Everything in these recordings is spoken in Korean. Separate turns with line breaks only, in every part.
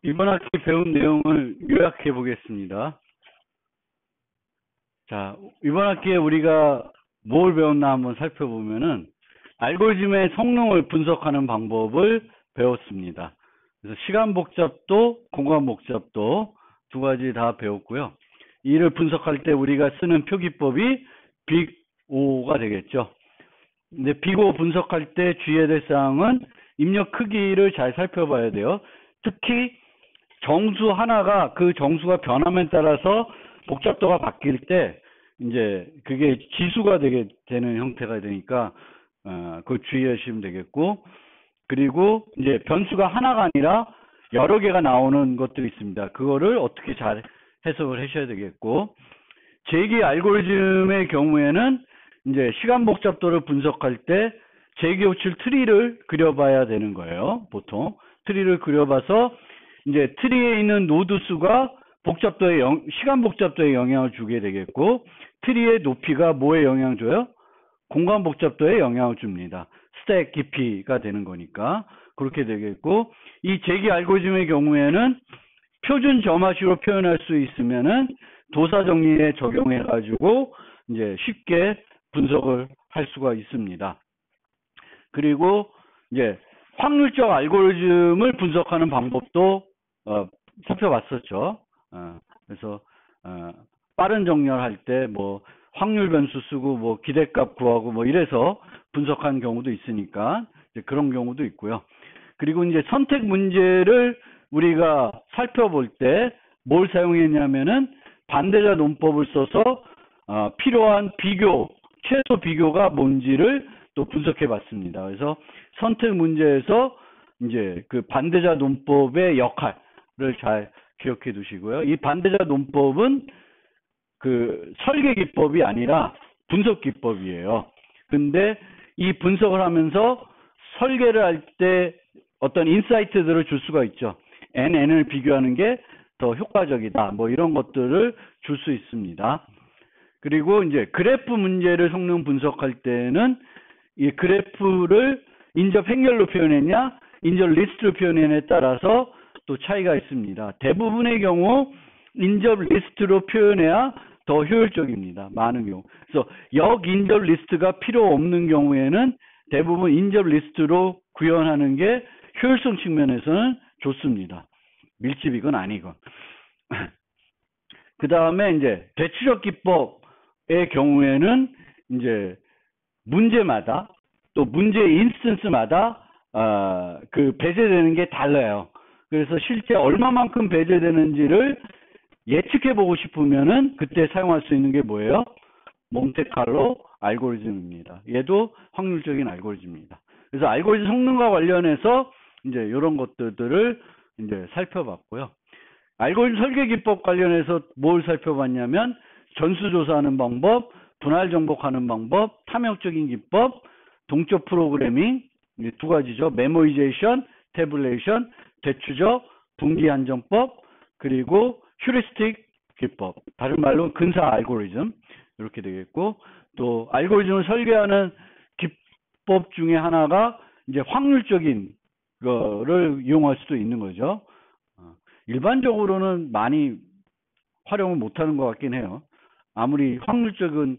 이번 학기 배운 내용을 요약해 보겠습니다. 자, 이번 학기에 우리가 뭘 배웠나 한번 살펴보면은 알고리즘의 성능을 분석하는 방법을 배웠습니다. 그래서 시간 복잡도, 공간 복잡도 두 가지 다 배웠고요. 이를 분석할 때 우리가 쓰는 표기법이 빅O가 되겠죠. 근데 빅O 분석할 때 주의해야 될 사항은 입력 크기를 잘 살펴봐야 돼요. 특히 정수 하나가 그 정수가 변함에 따라서 복잡도가 바뀔 때 이제 그게 지수가 되는 형태가 되니까 그걸 주의하시면 되겠고, 그리고 이제 변수가 하나가 아니라 여러 개가 나오는 것들이 있습니다. 그거를 어떻게 잘 해석을 하셔야 되겠고, 제기 알고리즘의 경우에는 이제 시간 복잡도를 분석할 때 제기호출 트리를 그려봐야 되는 거예요. 보통 트리를 그려봐서 이제 트리에 있는 노드 수가 시간 복잡도에 영향을 주게 되겠고, 트리의 높이가 뭐에 영향을 줘요? 공간 복잡도에 영향을 줍니다. 스택 깊이가 되는 거니까 그렇게 되겠고, 이 제기 알고리즘의 경우에는 표준 점화식으로 표현할 수 있으면은 도사 정리에 적용해 가지고 이제 쉽게 분석을 할 수가 있습니다. 그리고 이제 확률적 알고리즘을 분석하는 방법도 살펴봤었죠. 그래서 빠른 정렬할 때 뭐 확률 변수 쓰고 뭐 기대값 구하고 뭐 이래서 분석한 경우도 있으니까 이제 그런 경우도 있고요. 그리고 이제 선택 문제를 우리가 살펴볼 때 뭘 사용했냐면은 반대자 논법을 써서 필요한 최소 비교가 뭔지를 또 분석해 봤습니다. 그래서 선택 문제에서 이제 그 반대자 논법의 역할을 잘 기억해 두시고요. 이 반대자 논법은 그 설계 기법이 아니라 분석 기법이에요. 근데 이 분석을 하면서 설계를 할 때 어떤 인사이트들을 줄 수가 있죠. n을 비교하는 게 더 효과적이다. 뭐 이런 것들을 줄 수 있습니다. 그리고 이제 그래프 문제를 성능 분석할 때는 이 그래프를 인접 행렬로 표현했냐, 인접 리스트로 표현했냐에 따라서 또 차이가 있습니다. 대부분의 경우 인접 리스트로 표현해야 더 효율적입니다. 많은 경우. 그래서 역인접 리스트가 필요 없는 경우에는 대부분 인접 리스트로 구현하는 게 효율성 측면에서는 좋습니다. 밀집이건 아니건. 그 다음에 이제 대추적 기법의 경우에는 이제 문제마다 또 문제 인스턴스마다 그 배제되는 게 달라요. 그래서 실제 얼마만큼 배제되는지를 예측해 보고 싶으면은 그때 사용할 수 있는 게 뭐예요? 몬테칼로 알고리즘입니다. 얘도 확률적인 알고리즘입니다. 그래서 알고리즘 성능과 관련해서 이제 이런 것들을 이제 살펴봤고요. 알고리즘 설계 기법 관련해서 뭘 살펴봤냐면 전수조사하는 방법, 분할 정복하는 방법, 탐욕적인 기법, 동적 프로그래밍 두 가지죠. 메모이제이션, 태블레이션, 대추적, 분기 한정법, 그리고 휴리스틱 기법. 다른 말로 근사 알고리즘 이렇게 되겠고, 또 알고리즘을 설계하는 기법 중에 하나가 이제 확률적인 거를 이용할 수도 있는 거죠. 일반적으로는 많이 활용을 못하는 것 같긴 해요. 아무리 확률적인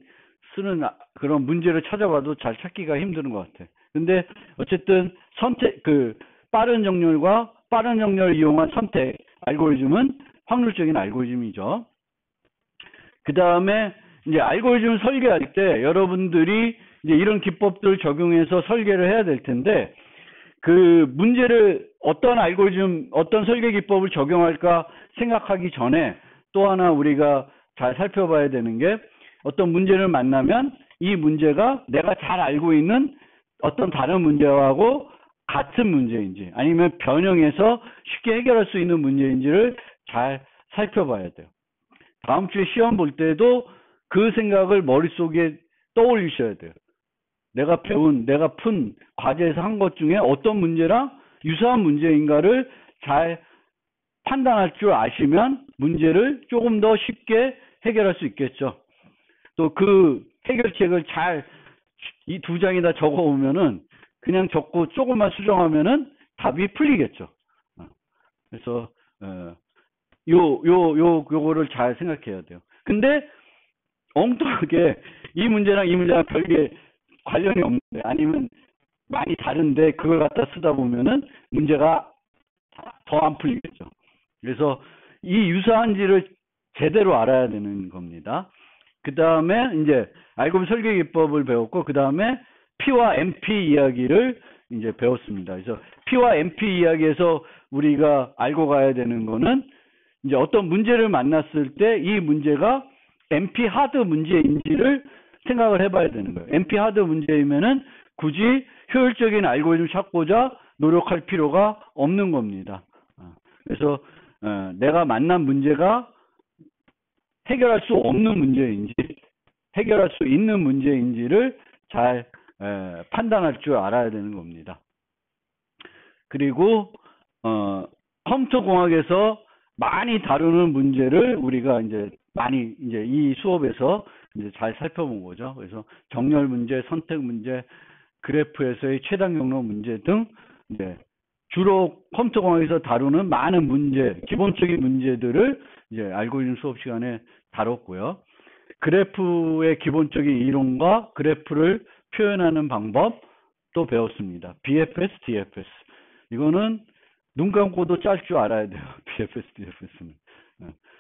쓰는 그런 문제를 찾아봐도 잘 찾기가 힘든 것 같아. 근데 어쨌든 빠른 정렬과 빠른 정렬을 이용한 선택 알고리즘은 확률적인 알고리즘이죠. 그 다음에 이제 알고리즘 설계할 때 여러분들이 이제 이런 기법들을 적용해서 설계를 해야 될 텐데, 그 문제를 어떤 알고리즘, 어떤 설계 기법을 적용할까 생각하기 전에 또 하나 우리가 잘 살펴봐야 되는 게, 어떤 문제를 만나면 이 문제가 내가 잘 알고 있는 어떤 다른 문제하고 같은 문제인지 아니면 변형해서 쉽게 해결할 수 있는 문제인지를 잘 살펴봐야 돼요. 다음 주에 시험 볼 때도 그 생각을 머릿속에 떠올리셔야 돼요. 내가 푼 과제에서 한 것 중에 어떤 문제랑 유사한 문제인가를 잘 판단할 줄 아시면 문제를 조금 더 쉽게 해결할 수 있겠죠. 또 그 해결책을 잘 이 두 장에다 적어 오면은 그냥 적고 조금만 수정하면은 답이 풀리겠죠. 그래서 요거를 잘 생각해야 돼요. 근데 엉뚱하게 이 문제랑 이 문제랑 별개 관련이 없는데 아니면 많이 다른데 그걸 갖다 쓰다 보면은 문제가 더 안 풀리겠죠. 그래서 이 유사한지를 제대로 알아야 되는 겁니다. 그 다음에 이제 알고리즘 설계 기법을 배웠고, 그 다음에 P와 MP 이야기를 이제 배웠습니다. 그래서 P와 MP 이야기에서 우리가 알고 가야 되는 거는 이제 어떤 문제를 만났을 때 이 문제가 MP 하드 문제인지를 생각을 해봐야 되는 거예요. MP 하드 문제이면은 굳이 효율적인 알고리즘 찾고자 노력할 필요가 없는 겁니다. 그래서 내가 만난 문제가 해결할 수 없는 문제인지 해결할 수 있는 문제인지를 잘 판단할 줄 알아야 되는 겁니다. 그리고 컴퓨터 공학에서 많이 다루는 문제를 우리가 이제 많이 이제 이 수업에서 이제 잘 살펴본 거죠. 그래서 정렬 문제, 선택 문제, 그래프에서의 최단 경로 문제 등 이제 주로 컴퓨터 공학에서 다루는 많은 문제, 기본적인 문제들을 이제 알고리즘 수업 시간에 다뤘고요. 그래프의 기본적인 이론과 그래프를 표현하는 방법도 배웠습니다. BFS, DFS. 이거는 눈 감고도 짤 줄 알아야 돼요. BFS, DFS는.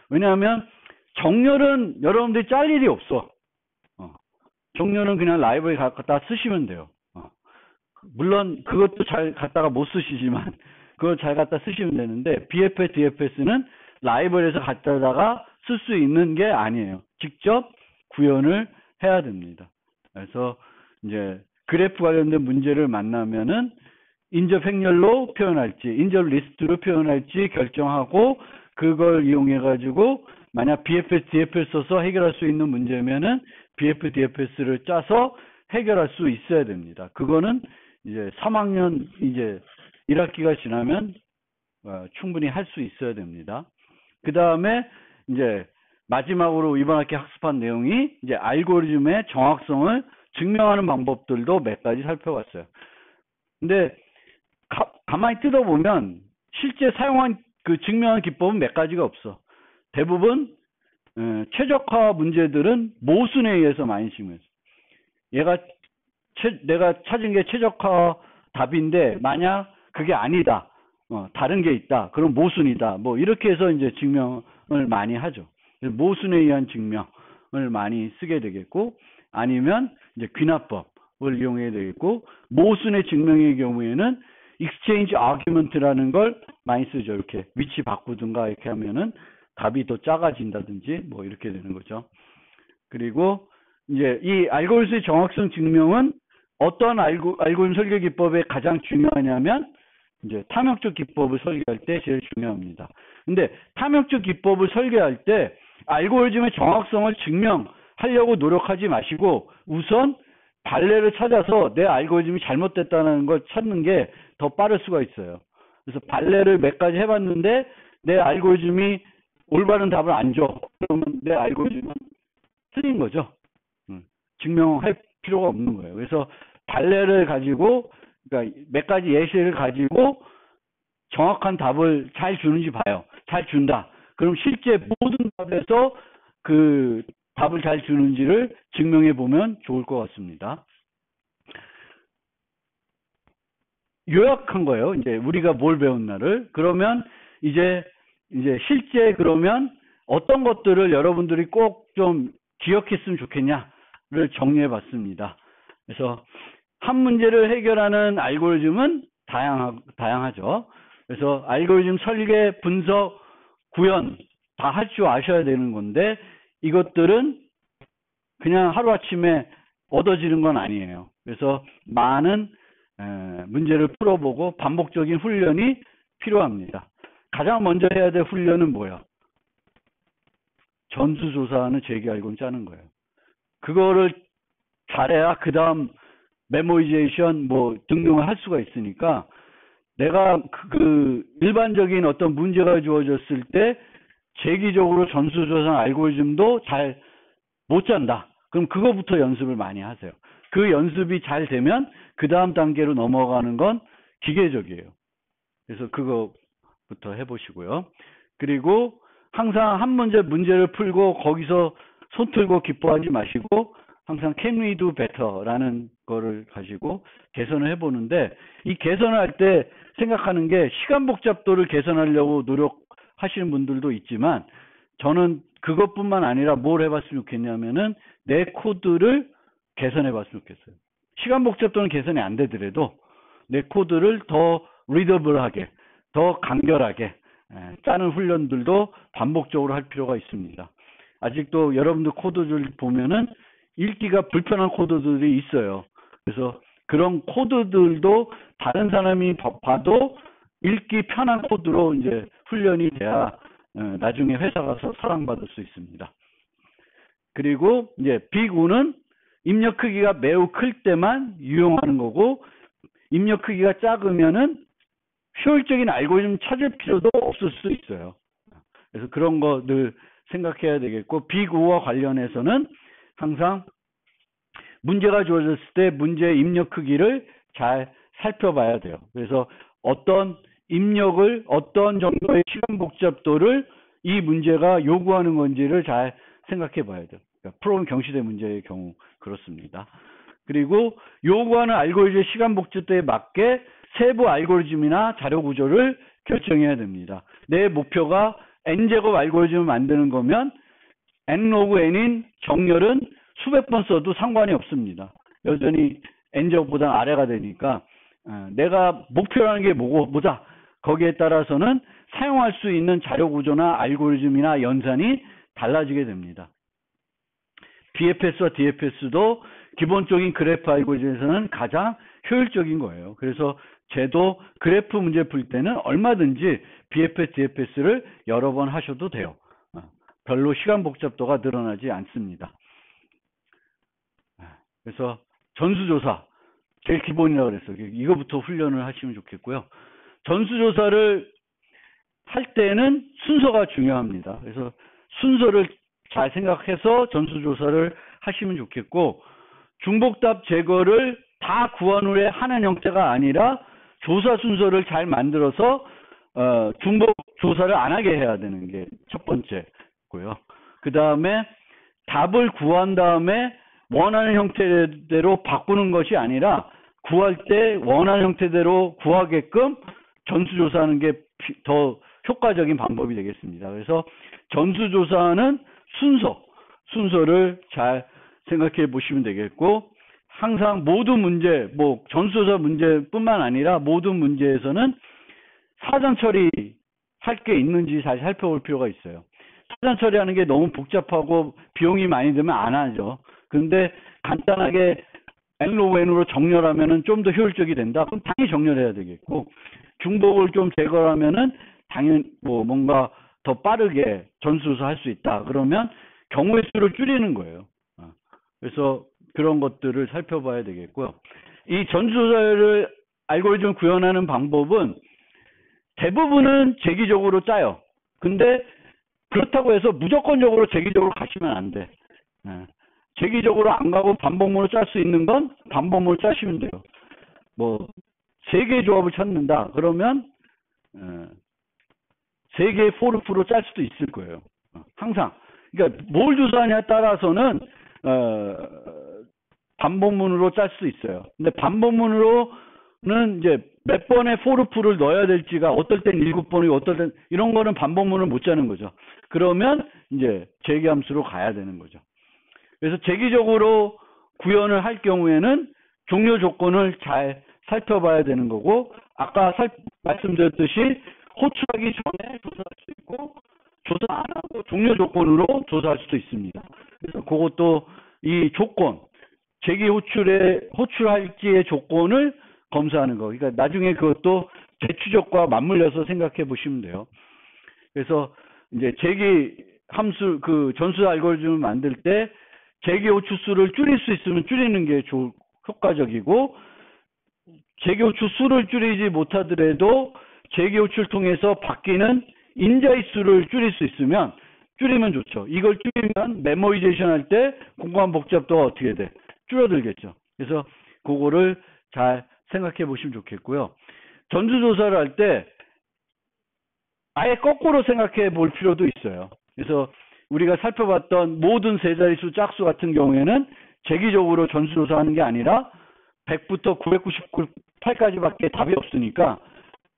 왜냐하면 정렬은 여러분들이 짤 일이 없어. 정렬은 그냥 라이브러리 갖다 쓰시면 돼요. 물론 그것도 잘 갖다가 못 쓰시지만 그걸 잘 갖다 쓰시면 되는데 BFS, DFS는 라이브러리에서 갖다가 쓸 수 있는 게 아니에요. 직접 구현을 해야 됩니다. 그래서 이제 그래프 관련된 문제를 만나면은 인접 행렬로 표현할지 인접 리스트로 표현할지 결정하고 그걸 이용해 가지고 만약 BFS, DFS 써서 해결할 수 있는 문제면은 BFS, DFS를 짜서 해결할 수 있어야 됩니다. 그거는 이제 3학년 이제 1학기가 지나면 충분히 할 수 있어야 됩니다. 그 다음에 이제 마지막으로 이번 학기 학습한 내용이 이제 알고리즘의 정확성을 증명하는 방법들도 몇 가지 살펴봤어요. 근데 가만히 뜯어보면 실제 사용한 그 증명한 기법은 몇 가지가 없어. 대부분 최적화 문제들은 모순에 의해서 많이 증명했어. 내가 찾은 게 최적화 답인데 만약 그게 아니다. 다른 게 있다. 그럼 모순이다. 뭐 이렇게 해서 이제 증명을 많이 하죠. 모순에 의한 증명을 많이 쓰게 되겠고 아니면 이제 귀납법을 이용해야 되겠고 모순의 증명의 경우에는 exchange argument라는 걸 많이 쓰죠. 이렇게 위치 바꾸든가 이렇게 하면은 답이 더 작아진다든지 뭐 이렇게 되는 거죠. 그리고 이제 이 알고리즘의 정확성 증명은 어떤 알고리즘 설계 기법에 가장 중요하냐면 이제 탐욕적 기법을 설계할 때 제일 중요합니다. 근데 탐욕적 기법을 설계할 때 알고리즘의 정확성을 증명하려고 노력하지 마시고 우선 발레를 찾아서 내 알고리즘이 잘못됐다는 걸 찾는 게 더 빠를 수가 있어요. 그래서 발레를 몇 가지 해봤는데 내 알고리즘이 올바른 답을 안 줘. 그러면 내 알고리즘은 틀린 거죠. 증명할 필요가 없는 거예요. 그래서 발레를 가지고 그러니까 몇 가지 예시를 가지고 정확한 답을 잘 주는지 봐요. 잘 준다. 그럼 실제 모든 답에서 그 답을 잘 주는지를 증명해 보면 좋을 것 같습니다. 요약한 거예요. 이제 우리가 뭘 배웠나를. 그러면 이제 실제 그러면 어떤 것들을 여러분들이 꼭 좀 기억했으면 좋겠냐를 정리해 봤습니다. 그래서 한 문제를 해결하는 알고리즘은 다양하죠. 그래서 알고리즘 설계, 분석, 구현 다 할 줄 아셔야 되는 건데 이것들은 그냥 하루아침에 얻어지는 건 아니에요. 그래서 많은 문제를 풀어보고 반복적인 훈련이 필요합니다. 가장 먼저 해야 될 훈련은 뭐야? 전수조사하는 재기 알고리즘 짜는 거예요. 그거를 잘해야 그 다음 메모리제이션 뭐 등등을 할 수가 있으니까 내가 그 일반적인 어떤 문제가 주어졌을 때 재기적으로 전수조사 알고리즘도 잘 못 짠다. 그럼 그거부터 연습을 많이 하세요. 그 연습이 잘 되면 그 다음 단계로 넘어가는 건 기계적이에요. 그래서 그거 부터 해보시고요. 그리고 항상 한 문제를 풀고 거기서 손 틀고 기뻐하지 마시고 항상 can we do better라는 거를 가지고 개선을 해보는데, 이 개선을 할 때 생각하는 게 시간 복잡도를 개선하려고 노력하시는 분들도 있지만, 저는 그것뿐만 아니라 뭘 해봤으면 좋겠냐면은 내 코드를 개선해봤으면 좋겠어요. 시간 복잡도는 개선이 안 되더라도 내 코드를 더 리더블하게, 더 간결하게 짜는 훈련들도 반복적으로 할 필요가 있습니다. 아직도 여러분들 코드들 보면은 읽기가 불편한 코드들이 있어요. 그래서 그런 코드들도 다른 사람이 봐도 읽기 편한 코드로 이제 훈련이 돼야 나중에 회사 가서 사랑받을 수 있습니다. 그리고 이제 빅5는 입력 크기가 매우 클 때만 유용하는 거고, 입력 크기가 작으면은 효율적인 알고리즘 찾을 필요도 없을 수 있어요. 그래서 그런 거 늘 생각해야 되겠고, 빅5와 관련해서는 항상 문제가 주어졌을 때 문제 입력 크기를 잘 살펴봐야 돼요. 그래서 어떤 입력을, 어떤 정도의 시간 복잡도를 이 문제가 요구하는 건지를 잘 생각해 봐야 돼요. 그러니까 프로그램 경시대 문제의 경우 그렇습니다. 그리고 요구하는 알고리즘의 시간 복잡도에 맞게 세부 알고리즘이나 자료 구조를 결정해야 됩니다. 내 목표가 n제곱 알고리즘을 만드는 거면 n 로그 n인 정렬은 수백 번 써도 상관이 없습니다. 여전히 n제곱보다 아래가 되니까 내가 목표라는 게 뭐다, 거기에 따라서는 사용할 수 있는 자료 구조나 알고리즘이나 연산이 달라지게 됩니다. BFS와 DFS도 기본적인 그래프 알고리즘에서는 가장 효율적인 거예요. 그래서 쟤도 그래프 문제 풀 때는 얼마든지 BFS, DFS를 여러 번 하셔도 돼요. 별로 시간 복잡도가 늘어나지 않습니다. 그래서 전수조사 제일 기본이라고 그랬어요. 이거부터 훈련을 하시면 좋겠고요. 전수조사를 할 때는 순서가 중요합니다. 그래서 순서를 잘 생각해서 전수조사를 하시면 좋겠고, 중복답 제거를 다 구한 후에 하는 형태가 아니라 조사 순서를 잘 만들어서 중복 조사를 안 하게 해야 되는 게 첫 번째고요. 그 다음에 답을 구한 다음에 원하는 형태대로 바꾸는 것이 아니라 구할 때 원하는 형태대로 구하게끔 전수조사하는 게 더 효과적인 방법이 되겠습니다. 그래서 전수조사는 순서를 잘 생각해 보시면 되겠고, 항상 모든 문제, 전수조사 문제뿐만 아니라 모든 문제에서는 사전 처리할 게 있는지 잘 살펴볼 필요가 있어요. 사전 처리하는 게 너무 복잡하고 비용이 많이 들면 안 하죠. 근데 간단하게 n로그 n으로 정렬하면은 좀 더 효율적이 된다. 그럼 당연히 정렬해야 되겠고, 중복을 좀 제거하면은 당연히 뭔가 더 빠르게 전수조사 할 수 있다. 그러면 경우의 수를 줄이는 거예요. 그래서 그런 것들을 살펴봐야 되겠고요. 이 전수조사를 알고리즘 구현하는 방법은 대부분은 재기적으로 짜요. 근데 그렇다고 해서 무조건적으로 재기적으로 가시면 안 돼. 재기적으로 안 가고 반복문으로 짤 수 있는 건 반복문으로 짜시면 돼요. 세 개의 조합을 찾는다. 그러면 세 개의 포르프로 짤 수도 있을 거예요. 항상. 그러니까 뭘 조사하냐에 따라서는 반복문으로 짤 수도 있어요. 근데 반복문으로는 이제 몇 번의 포르프를 넣어야 될지가 어떨 땐 7번이고 어떨 땐 이런 거는 반복문을 못 짜는 거죠. 그러면 이제 재기함수로 가야 되는 거죠. 그래서 재기적으로 구현을 할 경우에는 종료 조건을 잘 살펴봐야 되는 거고, 아까 말씀드렸듯이 호출하기 전에 조사할 수 있고, 조사 안 하고 종료 조건으로 조사할 수도 있습니다. 그래서 그것도 이 조건, 재기 호출할지의 조건을 검사하는 거. 그러니까 나중에 그것도 재추적과 맞물려서 생각해 보시면 돼요. 그래서 이제 재기 함수, 전수 알고리즘을 만들 때 재기 호출수를 줄일 수 있으면 줄이는 게 효과적이고, 재기 호출 수를 줄이지 못하더라도 재기 호출 통해서 바뀌는 인자의 수를 줄일 수 있으면 줄이면 좋죠. 이걸 줄이면 메모리제이션 할 때 공간 복잡도가 어떻게 돼? 줄어들겠죠. 그래서 그거를 잘 생각해 보시면 좋겠고요. 전수조사를 할 때 아예 거꾸로 생각해 볼 필요도 있어요. 그래서 우리가 살펴봤던 모든 세 자릿수 짝수 같은 경우에는 재기적으로 전수조사하는 게 아니라 100부터 998까지밖에 답이 없으니까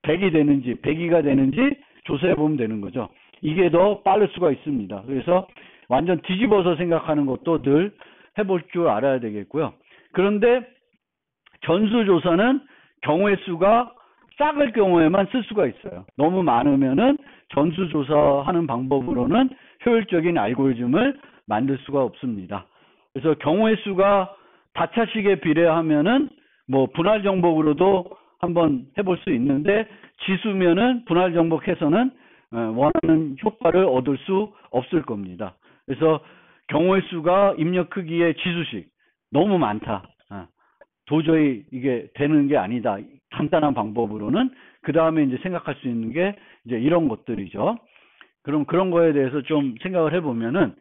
100이 되는지 102가 되는지 조사해 보면 되는 거죠. 이게 더 빠를 수가 있습니다. 그래서 완전 뒤집어서 생각하는 것도 늘 해볼 줄 알아야 되겠고요. 그런데 전수조사는 경우의 수가 작을 경우에만 쓸 수가 있어요. 너무 많으면은 전수조사하는 방법으로는 효율적인 알고리즘을 만들 수가 없습니다. 그래서 경우의 수가 다차식에 비례하면은 뭐 분할 정복으로도 한번 해볼 수 있는데 지수면은 분할 정복해서는 원하는 효과를 얻을 수 없을 겁니다. 그래서 경우의 수가 입력 크기의 지수식 너무 많다. 도저히 이게 되는 게 아니다. 간단한 방법으로는 그 다음에 이제 생각할 수 있는 게 이제 이런 것들이죠. 그럼 그런 거에 대해서 좀 생각을 해보면은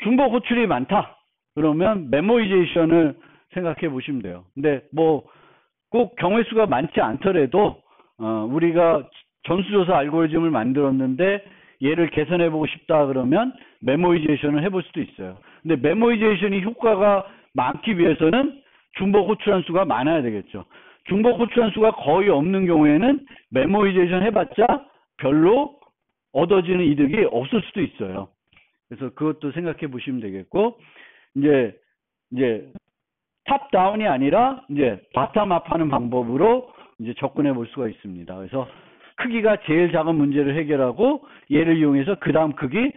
중복 호출이 많다. 그러면 메모이제이션을 생각해 보시면 돼요. 근데 뭐 꼭 경우의 수가 많지 않더라도 우리가 전수조사 알고리즘을 만들었는데 얘를 개선해 보고 싶다 그러면 메모이제이션을 해볼 수도 있어요. 근데 메모이제이션이 효과가 많기 위해서는 중복 호출한 수가 많아야 되겠죠. 중복 호출한 수가 거의 없는 경우에는 메모이제이션 해봤자 별로 얻어지는 이득이 없을 수도 있어요. 그래서 그것도 생각해 보시면 되겠고, 이제 탑다운이 아니라 이제 바텀업 하는 방법으로 이제 접근해 볼 수가 있습니다. 그래서 크기가 제일 작은 문제를 해결하고 얘를 이용해서 그 다음 크기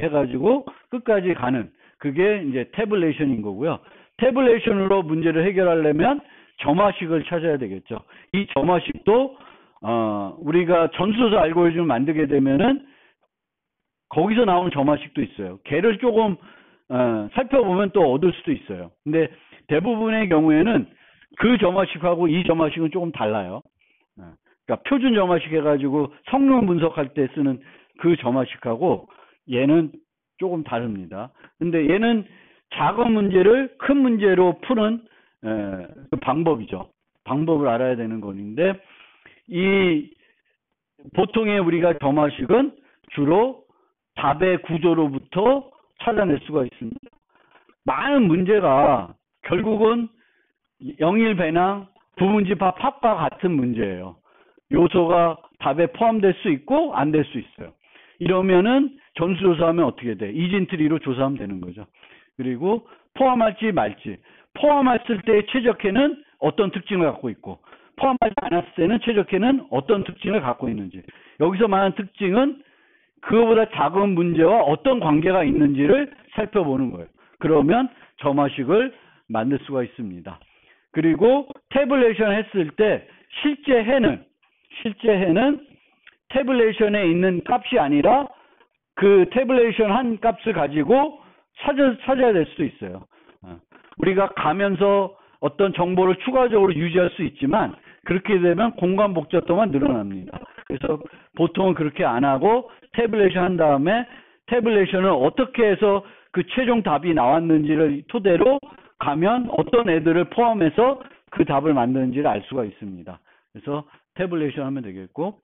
해가지고 끝까지 가는 그게 이제 태블레이션인 거고요. 태블레이션으로 문제를 해결하려면 점화식을 찾아야 되겠죠. 이 점화식도 우리가 전수조사 알고리즘을 만들게 되면은 거기서 나오는 점화식도 있어요. 걔를 조금 살펴보면 또 얻을 수도 있어요. 근데 대부분의 경우에는 그 점화식하고 이 점화식은 조금 달라요. 그러니까 표준 점화식 해가지고 성능 분석할 때 쓰는 그 점화식하고 얘는 조금 다릅니다. 근데 얘는 작은 문제를 큰 문제로 푸는 그 방법이죠. 방법을 알아야 되는 건데 이 보통의 우리가 점화식은 주로 답의 구조로부터 찾아낼 수가 있습니다. 많은 문제가 결국은 영일 배낭, 부문집합 합과 같은 문제예요. 요소가 답에 포함될 수 있고 안 될 수 있어요. 이러면은 전수조사하면 어떻게 돼? 이진트리로 조사하면 되는 거죠. 그리고 포함할지 말지. 포함했을 때 최적해는 어떤 특징을 갖고 있고 포함하지 않았을 때는 최적해는 어떤 특징을 갖고 있는지. 여기서 말하는 특징은 그거보다 작은 문제와 어떤 관계가 있는지를 살펴보는 거예요. 그러면 점화식을 만들 수가 있습니다. 그리고 태블레이션 했을 때 실제 해는 태블레이션에 있는 값이 아니라 그 태블레이션 한 값을 가지고 찾아야 될 수도 있어요. 우리가 가면서 어떤 정보를 추가적으로 유지할 수 있지만 그렇게 되면 공간 복잡도만 늘어납니다. 그래서 보통은 그렇게 안 하고 태블레이션 한 다음에 태블레이션을 어떻게 해서 그 최종 답이 나왔는지를 토대로 가면 어떤 애들을 포함해서 그 답을 만드는지를 알 수가 있습니다. 그래서 태블레이션 하면 되겠고,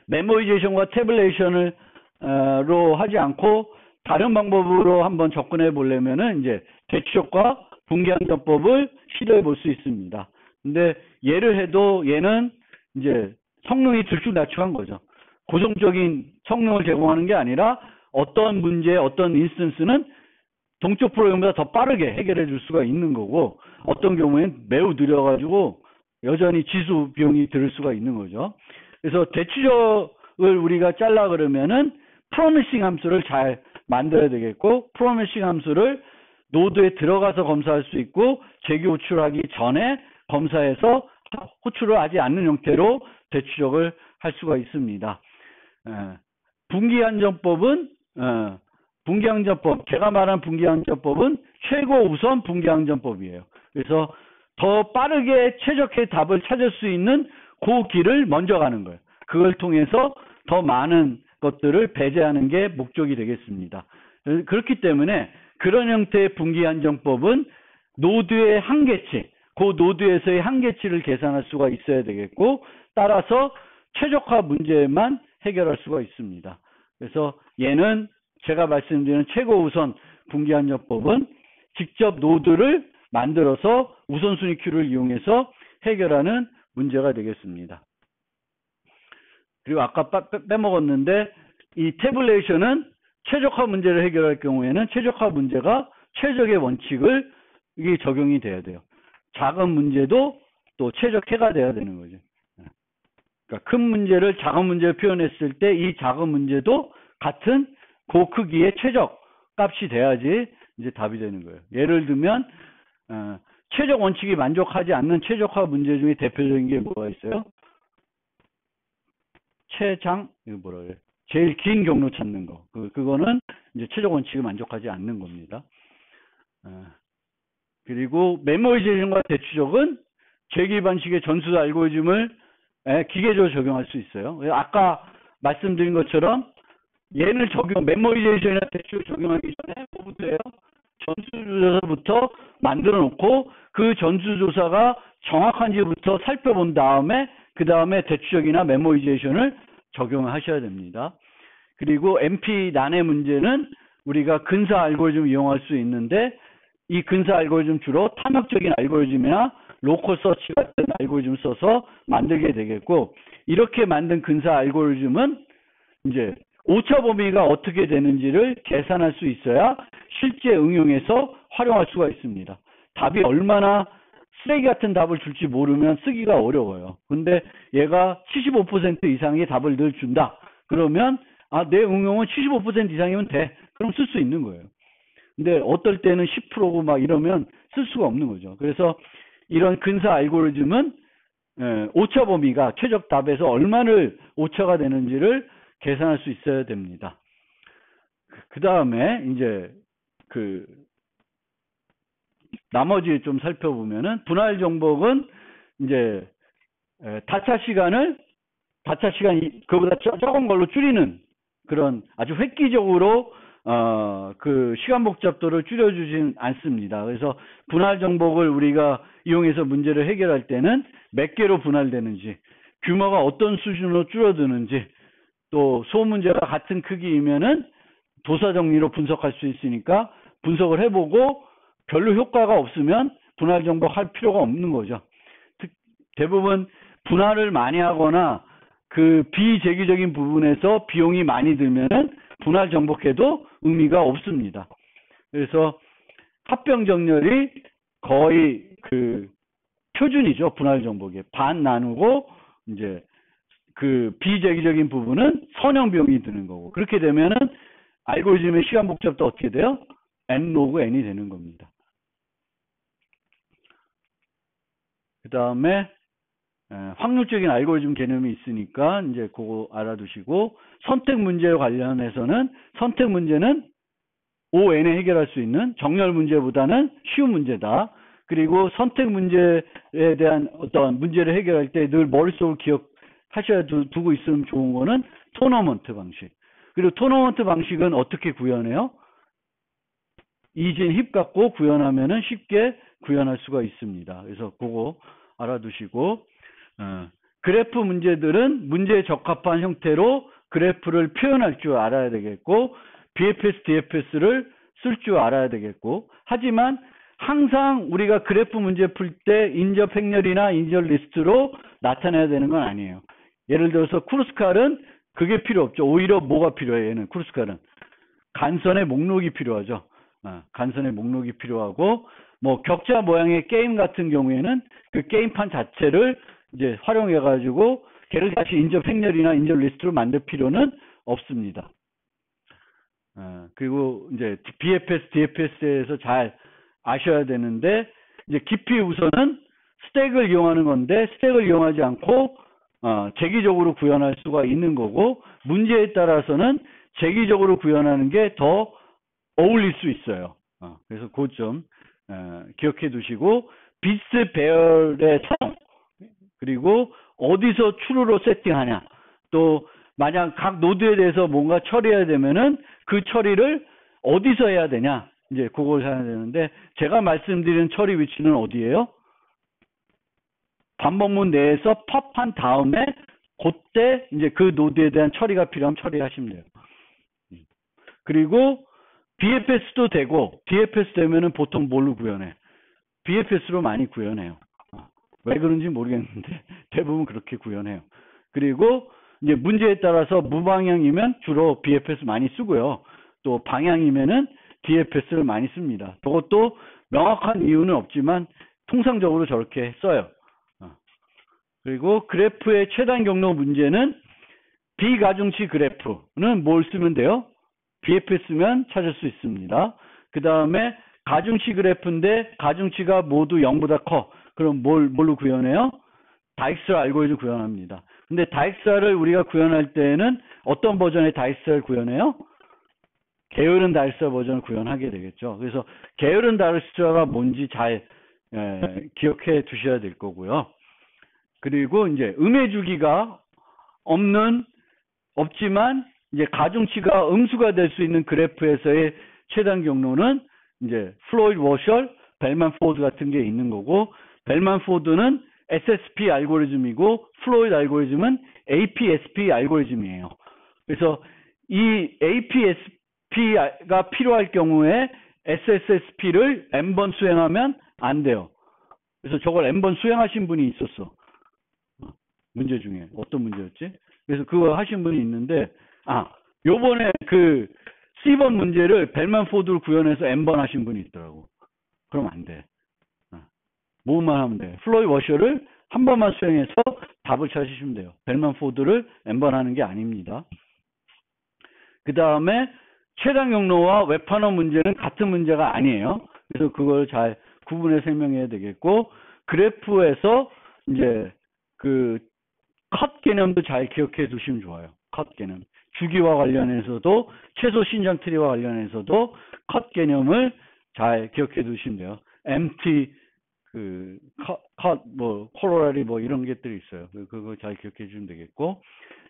메모이제이션과 태블레이션을 로 하지 않고 다른 방법으로 한번 접근해 보려면은 이제 대치적과 분기항전법을 시도해 볼 수 있습니다. 근데 얘를 해도 얘는 이제 성능이 들쭉날쭉한 거죠. 고정적인 성능을 제공하는 게 아니라 어떤 문제, 어떤 인스턴스는 동적 프로그램보다 더 빠르게 해결해 줄 수가 있는 거고 어떤 경우엔 매우 느려가지고 여전히 지수 비용이 들을 수가 있는 거죠. 그래서 대치적을 우리가 짤라 그러면은 프로미싱 함수를 잘 만들어야 되겠고 프로미싱 함수를 노드에 들어가서 검사할 수 있고 재규 호출하기 전에 검사해서 호출을 하지 않는 형태로 대치적을 할 수가 있습니다. 분기항전법은 제가 말한 분기항전법은 최고 우선 분기항전법이에요. 그래서 더 빠르게 최적의 답을 찾을 수 있는 그 길을 먼저 가는 거예요. 그걸 통해서 더 많은 것들을 배제하는 게 목적이 되겠습니다. 그렇기 때문에 그런 형태의 분기항전법은 노드의 한계치, 그 노드에서의 한계치를 계산할 수가 있어야 되겠고 따라서 최적화 문제만 해결할 수가 있습니다. 그래서 얘는 제가 말씀드리는 최고 우선 분기안정법은 직접 노드를 만들어서 우선순위 큐를 이용해서 해결하는 문제가 되겠습니다. 그리고 아까 빼먹었는데 이 태블레이션은 최적화 문제를 해결할 경우에는 최적화 문제가 최적의 원칙을 이게 적용이 돼야 돼요. 작은 문제도 또 최적화가 돼야 되는 거죠. 그러니까 큰 문제를 작은 문제로 표현했을 때 이 작은 문제도 같은 그 크기의 최적 값이 돼야지 이제 답이 되는 거예요. 예를 들면 최적 원칙이 만족하지 않는 최적화 문제 중에 대표적인 게 뭐가 있어요? 이거 뭐라 그래? 제일 긴 경로 찾는 거. 그거는 이제 최적 원칙이 만족하지 않는 겁니다. 그리고 메모리제이션과 대추적은 재기반식의 전수 알고리즘을 기계적으로 적용할 수 있어요. 아까 말씀드린 것처럼 얘를 메모리제이션이나 대추적 적용하기 전에 뭐부터 해요? 전수조사부터 만들어 놓고 그 전수조사가 정확한지부터 살펴본 다음에 그 다음에 대추적이나 메모리제이션을 적용하셔야 됩니다. 그리고 MP 난해 문제는 우리가 근사 알고리즘을 이용할 수 있는데 이 근사 알고리즘 주로 탐욕적인 알고리즘이나 로컬 서치 같은 알고리즘 써서 만들게 되겠고, 이렇게 만든 근사 알고리즘은 이제 오차 범위가 어떻게 되는지를 계산할 수 있어야 실제 응용해서 활용할 수가 있습니다. 답이 얼마나 쓰레기 같은 답을 줄지 모르면 쓰기가 어려워요. 근데 얘가 75% 이상의 답을 늘 준다. 그러면 내 응용은 75% 이상이면 돼. 그럼 쓸 수 있는 거예요. 근데 어떨 때는 10%고 막 이러면 쓸 수가 없는 거죠. 그래서 이런 근사 알고리즘은 오차 범위가 최적 답에서 얼마를 오차가 되는지를 계산할 수 있어야 됩니다. 그 다음에 이제 나머지 좀 살펴보면은 분할 정복은 이제 다차 시간 그보다 적은 걸로 줄이는 그런 아주 획기적으로 시간 복잡도를 줄여주진 않습니다. 그래서 분할 정복을 우리가 이용해서 문제를 해결할 때는 몇 개로 분할되는지, 규모가 어떤 수준으로 줄어드는지, 또 소문제가 같은 크기이면은 도사 정리로 분석할 수 있으니까 분석을 해보고 별로 효과가 없으면 분할 정복할 필요가 없는 거죠. 대부분 분할을 많이 하거나 그 비재기적인 부분에서 비용이 많이 들면은 분할 정복해도 의미가 없습니다. 그래서 합병 정렬이 거의 표준이죠. 분할 정복에 반 나누고 이제 비재기적인 부분은 선형 비용이 드는 거고, 그렇게 되면은 알고리즘의 시간 복잡도 어떻게 돼요? n 로그 n이 되는 겁니다. 그 다음에 확률적인 알고리즘 개념이 있으니까 이제 그거 알아두시고, 선택 문제에 관련해서는 선택 문제는 ON에 해결할 수 있는 정렬 문제보다는 쉬운 문제다. 그리고 선택 문제에 대한 어떤 문제를 해결할 때 늘 머릿속을 기억하셔야 두고 있으면 좋은 거는 토너먼트 방식. 그리고 토너먼트 방식은 어떻게 구현해요? 이진 힙 갖고 구현하면은 쉽게 구현할 수가 있습니다. 그래서 그거 알아두시고, 그래프 문제들은 문제에 적합한 형태로 그래프를 표현할 줄 알아야 되겠고, BFS, DFS를 쓸 줄 알아야 되겠고, 하지만 항상 우리가 그래프 문제 풀 때 인접 행렬이나 인접 리스트로 나타내야 되는 건 아니에요. 예를 들어서 크루스칼은 그게 필요 없죠. 오히려 뭐가 필요해요? 얘는 크루스칼은 간선의 목록이 필요하죠. 간선의 목록이 필요하고, 뭐 격자 모양의 게임 같은 경우에는 그 게임판 자체를 이제 활용해 가지고 걔를 다시 인접 행렬이나 인접 리스트로 만들 필요는 없습니다. 그리고 이제 BFS, DFS에서 잘 아셔야 되는데, 이제 깊이 우선은 스택을 이용하는 건데 스택을 이용하지 않고 재기적으로 구현할 수가 있는 거고, 문제에 따라서는 재기적으로 구현하는 게 더 어울릴 수 있어요. 그래서 그 점 기억해 두시고, 비트 배열의 사용, 그리고 어디서 true로 세팅하냐, 또 만약 각 노드에 대해서 뭔가 처리해야 되면은 그 처리를 어디서 해야 되냐, 이제 그걸 해야 되는데, 제가 말씀드리는 처리 위치는 어디예요? 반복문 내에서 팝한 다음에 그때 이제 그 노드에 대한 처리가 필요하면 처리하시면 돼요. 그리고 BFS도 되고, DFS 되면은 보통 뭘로 구현해? BFS로 많이 구현해요. 왜 그런지 모르겠는데 대부분 그렇게 구현해요. 그리고 이제 문제에 따라서 무방향이면 주로 BFS 많이 쓰고요. 또 방향이면은 DFS를 많이 씁니다. 그것도 명확한 이유는 없지만 통상적으로 저렇게 써요. 그리고 그래프의 최단 경로 문제는 비가중치 그래프는 뭘 쓰면 돼요? BFS면 찾을 수 있습니다. 그 다음에 가중치 그래프인데 가중치가 모두 0보다 커. 그럼 뭘로 구현해요? 다익스라 알고리즘 구현합니다. 근데 다익스라를 우리가 구현할 때는 어떤 버전의 다익스라를 구현해요? 게으른 다익스라 버전을 구현하게 되겠죠. 그래서 게으른 다익스라가 뭔지 잘 기억해 두셔야 될 거고요. 그리고 이제 음의 주기가 없지만 이제 가중치가 음수가 될 수 있는 그래프에서의 최단 경로는 이제 플로이드 워셜, 벨만 포드 같은 게 있는 거고, 벨만 포드는 SSP 알고리즘이고 플로이드 알고리즘은 APSP 알고리즘이에요. 그래서 이 APSP가 필요할 경우에 SSSP를 n번 수행하면 안 돼요. 그래서 저걸 n번 수행하신 분이 있었어. 문제 중에. 어떤 문제였지? 그래서 그거 하신 분이 있는데, 요번에 그 C번 문제를 벨만 포드를 구현해서 n번 하신 분이 있더라고. 그럼 안 돼. 뭐만 하면 돼. 플로이드 워셔를 한 번만 수행해서 답을 찾으시면 돼요. 벨만 포드를 n번 하는 게 아닙니다. 그 다음에 최단 경로와 웹파너 문제는 같은 문제가 아니에요. 그래서 그걸 잘 구분해 설명해야 되겠고, 그래프에서 이제 그 컷 개념도 잘 기억해 두시면 좋아요. 컷 개념. 주기와 관련해서도 최소 신장 트리와 관련해서도 컷 개념을 잘 기억해 두시면 돼요. MT 코로라리 이런 것들이 있어요. 그거 잘 기억해 주시면 되겠고,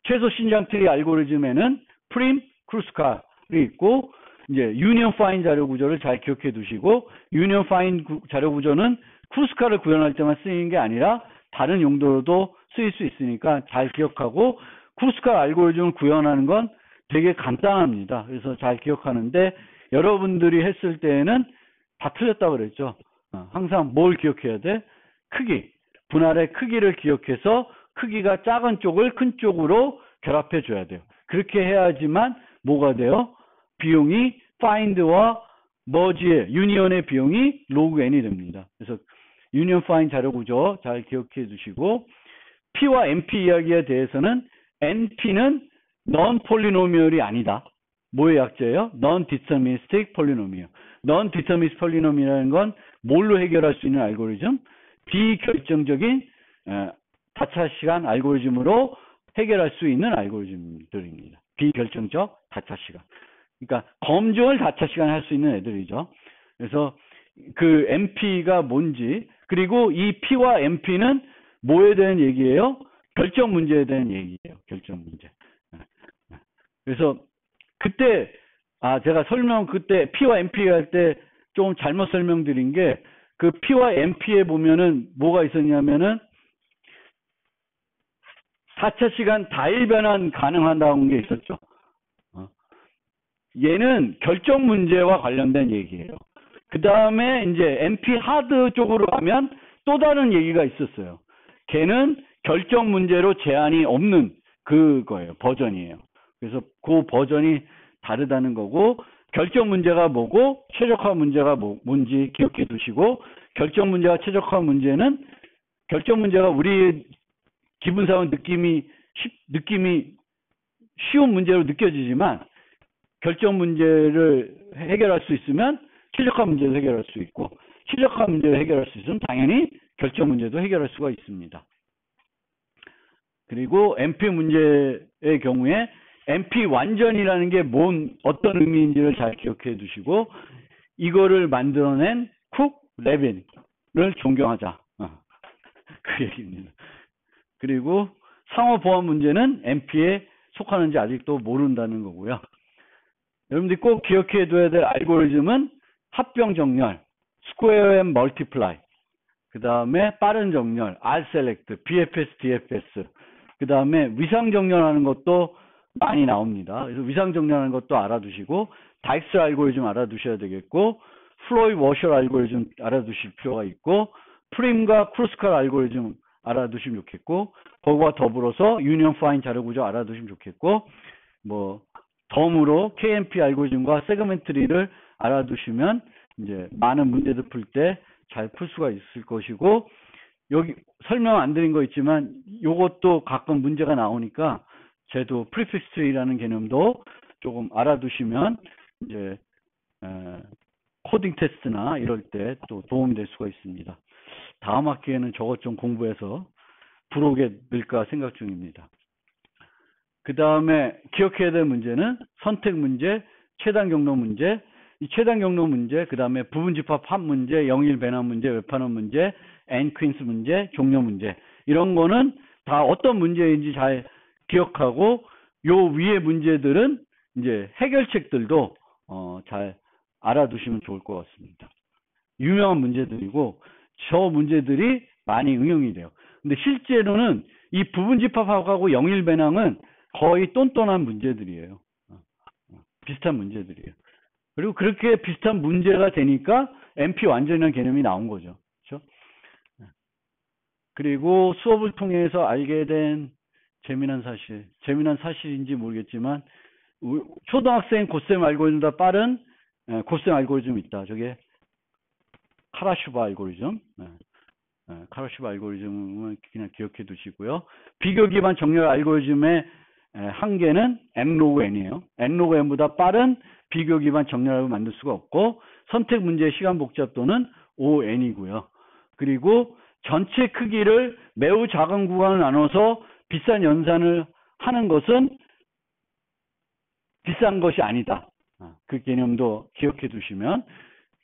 최소 신장 트리 알고리즘에는 프림, 크루스칼이 있고, 이제 유니언 파인 자료 구조를 잘 기억해 두시고, 유니언 파인 자료 구조는 크루스칼을 구현할 때만 쓰이는 게 아니라 다른 용도로도 쓰일 수 있으니까 잘 기억하고, 크루스칼 알고리즘을 구현하는 건 되게 간단합니다. 그래서 잘 기억하는데, 여러분들이 했을 때에는 다 틀렸다고 그랬죠. 항상 뭘 기억해야 돼? 크기. 분할의 크기를 기억해서 크기가 작은 쪽을 큰 쪽으로 결합해 줘야 돼요. 그렇게 해야지만 뭐가 돼요? 비용이 find와 merge의 유니언의 비용이 log n이 됩니다. 그래서 유니언 find 자료 구조 잘 기억해 두시고, P와 NP 이야기에 대해서는 NP는 non-polynomial이 아니다. 뭐의 약자예요? non-deterministic polynomial. non-deterministic polynomial이라는 건 뭘로 해결할 수 있는 알고리즘? 비결정적인 다차 시간 알고리즘으로 해결할 수 있는 알고리즘들입니다. 비결정적 다차 시간. 그러니까 검증을 다차 시간에 할 수 있는 애들이죠. 그래서 그 NP가 뭔지, 그리고 이 P와 NP는 뭐에 대한 얘기예요? 결정 문제에 대한 얘기예요. 결정 문제. 그래서 그때 제가 그때 P와 NP 할 때 좀 잘못 설명드린 게, 그 P와 NP에 보면은 뭐가 있었냐면은 4차 시간 다일 변환 가능하다는 게 있었죠. 얘는 결정 문제와 관련된 얘기예요. 그 다음에 이제 NP 하드 쪽으로 가면 또 다른 얘기가 있었어요. 걔는 결정 문제로 제한이 없는 그거예요. 버전이에요. 그래서 그 버전이 다르다는 거고, 결정 문제가 뭐고 최적화 문제가 뭔지 기억해 두시고, 결정 문제와 최적화 문제는, 결정 문제가 우리 기분상은 느낌이 쉬운 문제로 느껴지지만, 결정 문제를 해결할 수 있으면 최적화 문제도 해결할 수 있고, 최적화 문제를 해결할 수 있으면 당연히 결정 문제도 해결할 수가 있습니다. 그리고 NP 문제의 경우에 NP 완전이라는 게 어떤 의미인지를 잘 기억해 두시고, 이거를 만들어낸 쿡, 레빈을 존경하자. 그 얘기입니다. 그리고 상호보안 문제는 NP에 속하는지 아직도 모른다는 거고요. 여러분들이 꼭 기억해 둬야 될 알고리즘은 합병 정렬, 스퀘어 앤 멀티플라이, 그 다음에 빠른 정렬, Rselect, BFS, DFS, 그 다음에 위상 정렬하는 것도 많이 나옵니다. 그래서 위상 정렬하는 것도 알아두시고, 다익스 알고리즘 알아두셔야 되겠고, 플로이 워셔 알고리즘 알아두실 필요가 있고, 프림과 크루스칼 알고리즘 알아두시면 좋겠고, 그거와 더불어서 유니언 파인 자료 구조 알아두시면 좋겠고, 뭐 덤으로 KMP 알고리즘과 세그멘트리를 알아두시면 이제 많은 문제들 풀 때 잘 풀 수가 있을 것이고, 여기 설명 안 드린 거 있지만 요것도 가끔 문제가 나오니까 쟤도 프리픽스 트리라는 개념도 조금 알아두시면 이제 코딩 테스트나 이럴 때 또 도움이 될 수가 있습니다. 다음 학기에는 저것 좀 공부해서 불오게 늘까 생각 중입니다. 그 다음에 기억해야 될 문제는 선택 문제, 최단 경로 문제, 이 최단 경로 문제, 그 다음에 부분 집합 합 문제, 영일 배납 문제, 웹판원 문제, 앤 퀸스 문제, 종료 문제, 이런 거는 다 어떤 문제인지 잘 기억하고, 요 위에 문제들은 이제 해결책들도 잘 알아두시면 좋을 것 같습니다. 유명한 문제들이고 저 문제들이 많이 응용이 돼요. 근데 실제로는 이 부분 집합하고 영일 배낭은 거의 똔똔한 문제들이에요. 비슷한 문제들이에요. 그리고 그렇게 비슷한 문제가 되니까 MP 완전이라는 개념이 나온 거죠. 그렇죠? 그리고 수업을 통해서 알게 된 재미난 사실인지 모르겠지만, 초등학생 고셈 알고리즘보다 빠른 고셈 알고리즘이 있다. 저게 카라슈바 알고리즘. 카라슈바 알고리즘은 그냥 기억해 두시고요. 비교 기반 정렬 알고리즘의 한계는 n 로그 n이에요. n 로그 n보다 빠른 비교 기반 정렬을 만들 수가 없고, 선택 문제의 시간 복잡도는 ON이고요. 그리고 전체 크기를 매우 작은 구간을 나눠서 비싼 연산을 하는 것은 비싼 것이 아니다. 그 개념도 기억해 두시면,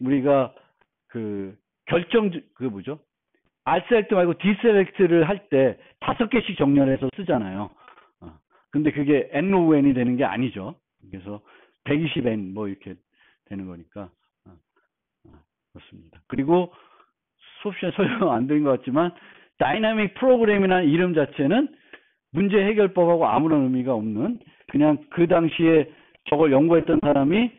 우리가 뭐죠? R셀렉트 말고 D셀렉트를 할 때 5개씩 정렬해서 쓰잖아요. 근데 그게 N로그 N이 되는 게 아니죠. 그래서 120N 뭐 이렇게 되는 거니까. 그렇습니다. 그리고 수업 시간에 설명 안 드린 것 같지만, 다이나믹 프로그램이라는 이름 자체는 문제 해결법하고 아무런 의미가 없는, 그냥 그 당시에 저걸 연구했던 사람이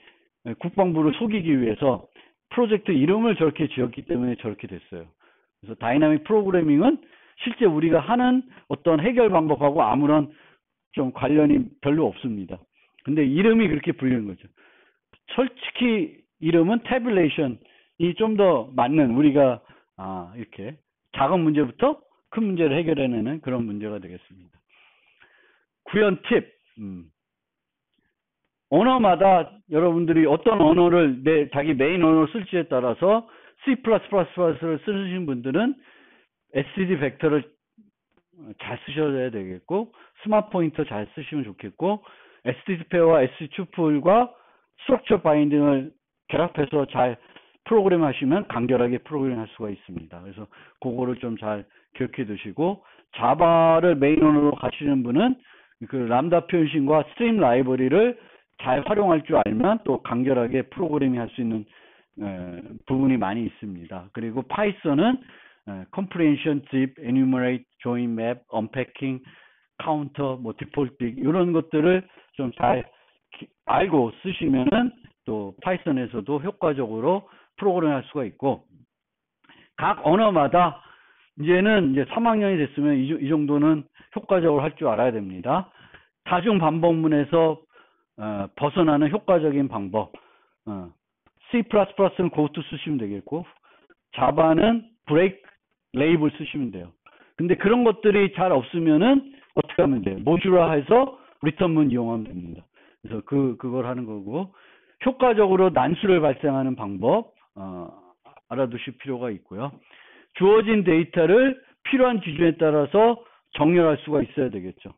국방부를 속이기 위해서 프로젝트 이름을 저렇게 지었기 때문에 저렇게 됐어요. 그래서 다이나믹 프로그래밍은 실제 우리가 하는 어떤 해결 방법하고 아무런 좀 관련이 별로 없습니다. 근데 이름이 그렇게 불리는 거죠. 솔직히 이름은 태블레이션이 좀 더 맞는, 우리가 이렇게 작은 문제부터 큰 문제를 해결해내는 그런 문제가 되겠습니다. 구현 팁. 언어마다 여러분들이 어떤 언어를 자기 메인 언어를 쓸지에 따라서 C++를 쓰시는 분들은 std 벡터를 잘 쓰셔야 되겠고, 스마트 포인터 잘 쓰시면 좋겠고, std 페어와 std 튜플과 스트럭처 바인딩을 결합해서 잘 프로그램 하시면 간결하게 프로그램 할 수가 있습니다. 그래서 그거를 좀 잘 기억해 두시고, 자바를 메인 언어로 가시는 분은 그 람다 표현식과 스트림 라이브러리를 잘 활용할 줄 알면 또 간결하게 프로그래밍 할 수 있는 부분이 많이 있습니다. 그리고 파이썬은 comprehension, zip, enumerate, join, map, unpacking, counter, 뭐 default 이런 것들을 좀 잘 알고 쓰시면은 또 파이썬에서도 효과적으로 프로그램할 수가 있고, 각 언어마다 이제는 3학년이 됐으면 이 정도는 효과적으로 할 줄 알아야 됩니다. 다중 반복문에서 벗어나는 효과적인 방법. C++는 고트 쓰시면 되겠고, 자바는 브레이크 레이블 쓰시면 돼요. 근데 그런 것들이 잘 없으면은 어떻게 하면 돼요? 모듈화해서 리턴문 이용하면 됩니다. 그래서 그걸 하는 거고, 효과적으로 난수를 발생하는 방법 알아두실 필요가 있고요. 주어진 데이터를 필요한 기준에 따라서 정렬할 수가 있어야 되겠죠.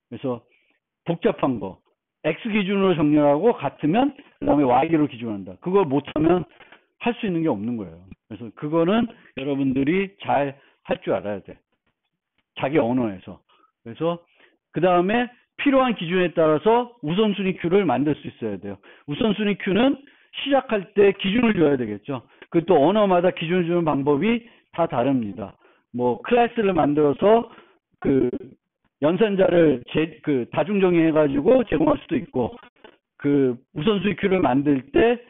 그래서 복잡한 거 X 기준으로 정렬하고 같으면 그 다음에 Y 기준으로 기준한다. 그걸 못하면 할 수 있는 게 없는 거예요. 그래서 그거는 여러분들이 잘 할 줄 알아야 돼. 자기 언어에서. 그래서 그 다음에 필요한 기준에 따라서 우선순위 큐를 만들 수 있어야 돼요. 우선순위 큐는 시작할 때 기준을 줘야 되겠죠. 그 또 언어마다 기준을 주는 방법이 다 다릅니다. 뭐 클래스를 만들어서 그 연산자를 다중 정의해가지고 제공할 수도 있고, 그 우선순위 큐를 만들 때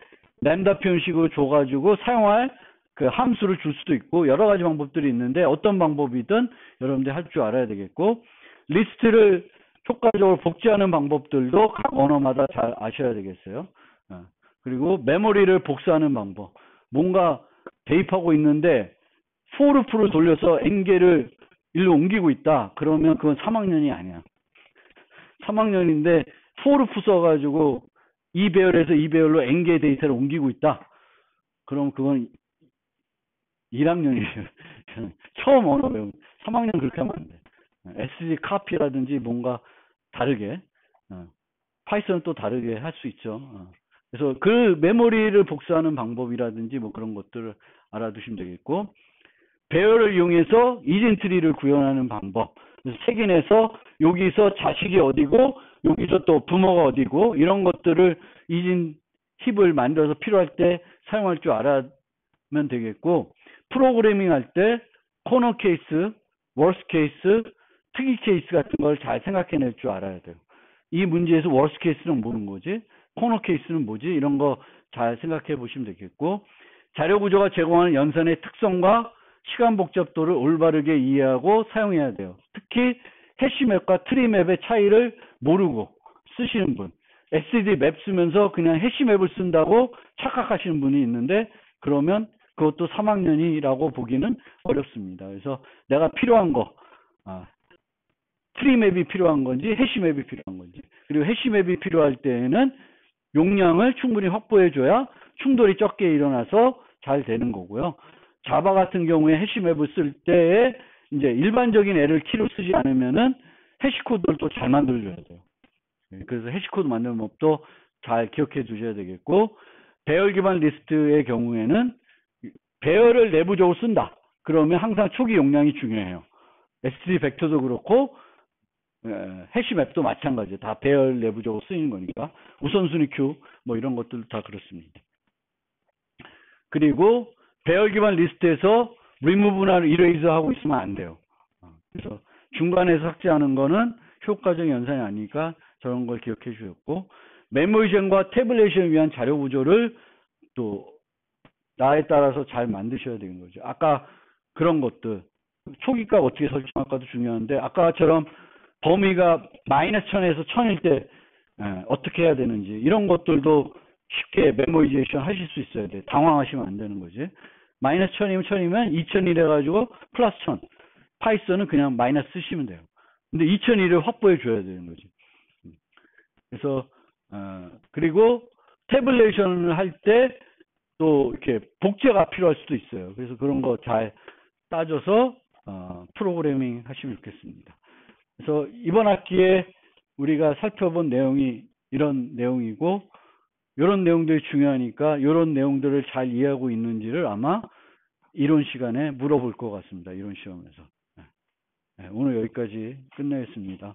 램다 표현식으로 줘가지고 사용할 그 함수를 줄 수도 있고, 여러 가지 방법들이 있는데 어떤 방법이든 여러분들이 할 줄 알아야 되겠고, 리스트를 효과적으로 복제하는 방법들도 각 언어마다 잘 아셔야 되겠어요. 그리고 메모리를 복사하는 방법. 뭔가 대입하고 있는데 포르프를 돌려서 n개를 일로 옮기고 있다. 그러면 그건 3학년이 아니야. 3학년인데 포르프 써가지고 이 배열에서 이 배열로 n개의 데이터를 옮기고 있다. 그럼 그건 1학년이에요. 처음 언어 배우는. 3학년 그렇게 하면 안 돼. SG 카피라든지 뭔가 다르게, 파이썬은 또 다르게 할 수 있죠. 그래서 그 메모리를 복사하는 방법이라든지 뭐 그런 것들을 알아두시면 되겠고, 배열을 이용해서 이진트리를 구현하는 방법. 그래서 책인에서 여기서 자식이 어디고 여기서 또 부모가 어디고 이런 것들을 이진 힙을 만들어서 필요할 때 사용할 줄 알아면 되겠고, 프로그래밍 할 때 코너 케이스, 월스 케이스, 특이 케이스 같은 걸 잘 생각해낼 줄 알아야 돼요. 이 문제에서 월스 케이스는 뭐는 거지? 코너 케이스는 뭐지? 이런 거 잘 생각해 보시면 되겠고, 자료 구조가 제공하는 연산의 특성과 시간 복잡도를 올바르게 이해하고 사용해야 돼요. 특히 해시맵과 트리맵의 차이를 모르고 쓰시는 분, SD 맵 쓰면서 그냥 해시맵을 쓴다고 착각하시는 분이 있는데, 그러면 그것도 3학년이라고 보기는 어렵습니다. 그래서 내가 필요한 거, 트리맵이 필요한 건지 해시맵이 필요한 건지, 그리고 해시맵이 필요할 때에는 용량을 충분히 확보해줘야 충돌이 적게 일어나서 잘 되는 거고요. 자바 같은 경우에 해시맵을 쓸 때에 이제 일반적인 애를 키로 쓰지 않으면은 해시코드를 또 잘 만들어줘야 돼요. 그래서 해시코드 만드는 법도 잘 기억해 두셔야 되겠고, 배열 기반 리스트의 경우에는 배열을 내부적으로 쓴다. 그러면 항상 초기 용량이 중요해요. SD 벡터도 그렇고 해시맵도 마찬가지예요. 다 배열 내부적으로 쓰이는 거니까. 우선순위 큐 뭐 이런 것들 다 그렇습니다. 그리고 배열 기반 리스트에서 리무브나 이레이즈 하고 있으면 안 돼요. 그래서 중간에서 삭제하는 거는 효과적인 연산이 아니니까 저런 걸 기억해 주셨고, 메모리션과 태블레이션을 위한 자료 구조를 또 나에 따라서 잘 만드셔야 되는 거죠. 아까 그런 것들, 초기값 어떻게 설정할까도 중요한데, 아까처럼 범위가 마이너스 1000에서 1000일 때 어떻게 해야 되는지 이런 것들도 쉽게 메모리제이션 하실 수 있어야 돼. 당황하시면 안 되는 거지. 마이너스 1000이면 1000이면 2000일 해가지고 플러스 1000. 파이썬은 그냥 마이너스 쓰시면 돼요. 근데 2001을 확보해 줘야 되는 거지. 그래서 그리고 태블레이션을 할 때 또 이렇게 복제가 필요할 수도 있어요. 그래서 그런 거 잘 따져서 프로그래밍 하시면 좋겠습니다. 그래서 이번 학기에 우리가 살펴본 내용이 이런 내용이고, 이런 내용들이 중요하니까 이런 내용들을 잘 이해하고 있는지를 아마 이론 시간에 물어볼 것 같습니다. 이론 시험에서. 오늘 여기까지 끝내겠습니다.